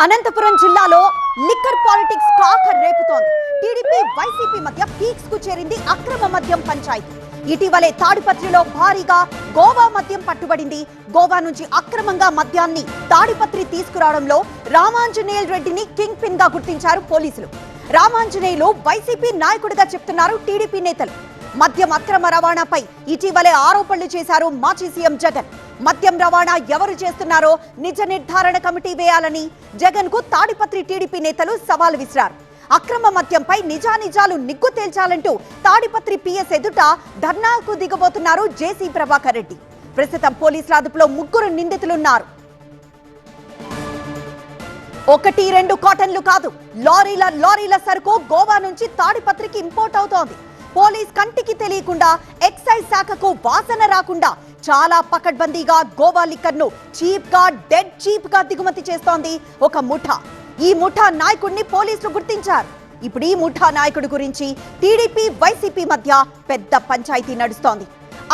అనంతపురం జిల్లాలో liquor politics కాకర్ రేపుతోంది. TDP YCP మధ్య పీక్స్ కు చేరింది అక్రమ మద్యం పంచాయతీ. ఇటీవలే తాడిపత్రిలో భారీగా గోవా మద్యం పట్టుబడింది. గోవా నుంచి అక్రమంగా మద్యాన్ని తాడిపత్రి తీసుకురావడంలో రామాంజనేయులు రెడ్డిని కింగ్ పిన్ గా గుర్తించారు పోలీసులు. రామాంజనేయులు వైసీపీ నాయకుడిగా చెప్తున్నారు టీడీపీ నేతలు. మద్యం అక్రమ రవాణాపై ఇటీవలే ఆరోపణలు చేశారు మాజీ సీఎం జగన్. మద్యం రవాణా ఎవరు చేస్తున్నారో నిజ నిర్ధారణ కమిటీ వేయాలని జగన్ కు తాడిపత్రి టీడీపీ నేతలు సవాల్ విసిరారు. అక్రమ మద్యంపై నిజానిజాలు నిగ్గు తేల్చాలంటూ తాడిపత్రి పిఎస్ ఎదుట ధర్నాకు దిగబోతున్నారు జేసీ ప్రభాకర్ రెడ్డి. ప్రస్తుతం పోలీసుల అదుపులో 3 నిందితులున్నారు. 1-2 కాటన్లు కాదు, లారీల సరుకు గోవా నుంచి తాడిపత్రికి ఇంపోర్ట్ అవుతోంది. పోలీస్ కంటికి తెలియకుండా, ఎక్సైజ్ శాఖకు వాసన రాకుండా చాలా పకడ్బందీగా గోవా లిక్కర్ ను డెడ్ చీప్ గా దిగుమతి చేస్తోంది ఒక ముఠా. ఈ ముఠా నాయకుడిని పోలీసులు గుర్తించారు. ఇప్పుడు ఈ ముఠా నాయకుడి గురించి టీడీపీ వైసీపీ మధ్య పెద్ద పంచాయతీ నడుస్తోంది.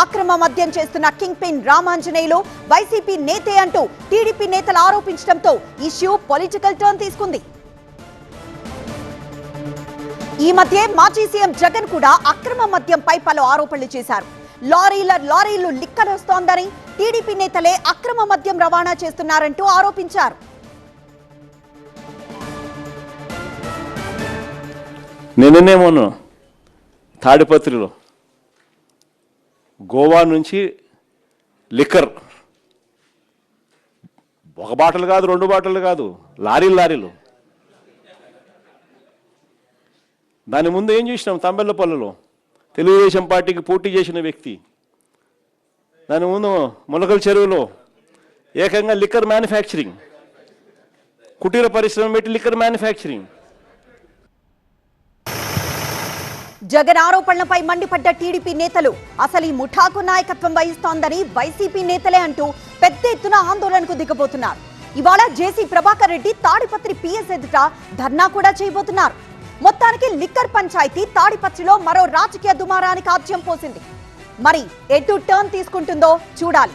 అక్రమ మద్యం చేస్తున్న కింగ్ పిన్ రామాంజనేయులు వైసీపీ నేతే అంటూ టీడీపీ నేతలు ఆరోపించడంతో ఇష్యూ పొలిటికల్ టర్న్ తీసుకుంది. ఈ మధ్య మాజీ సీఎం జగన్ కూడా అక్రమ మద్యంపై పలు ఆరోపణలు చేశారు. లారీలు లిక్కర్ వస్తోందని, టీడీపీ నేతలే అక్రమ మద్యం రవాణా చేస్తున్నారంటూ ఆరోపించారు. నిన్ననేమోను తాడిపత్రిలో గోవా నుంచి లిక్కర్ 1 బాటలు కాదు, 2 బాటలు కాదు, లారీలు. దాని ముందు ఏం చూసినాం? తంబెల్లపల్లిలో తెలుగుదేశం పార్టీకి పోటీ చేసిన వ్యక్తి, దాని ముందు ములకల చెరువులో ఏకంగా లిక్కర్ మ్యానుఫ్యాక్చరింగ్, కుటీర పరిశ్రమ పెట్టి లిక్కర్ మ్యానుఫ్యాక్చరింగ్. జగన్ ఆరోపణలపై మండిపడ్డ టీడీపీ నేతలు అసలు ఈ ముఠాకు నాయకత్వం వహిస్తోందని వైసీపీ నేతలే అంటూ పెద్ద ఎత్తున ఆందోళనకు దిగబోతున్నారు. ఇవాళ జేసీ ప్రభాకర్ రెడ్డి తాడిపత్రి పిఎస్ ఎదుట ధర్నా కూడా చేయబోతున్నారు. మొత్తానికి లిక్కర్ పంచాయతీ తాడిపత్రిలో మరో రాజకీయ దుమారానికి ఆజ్యం పోసింది. మరి ఎటు టర్న్ తీసుకుంటుందో చూడాలి.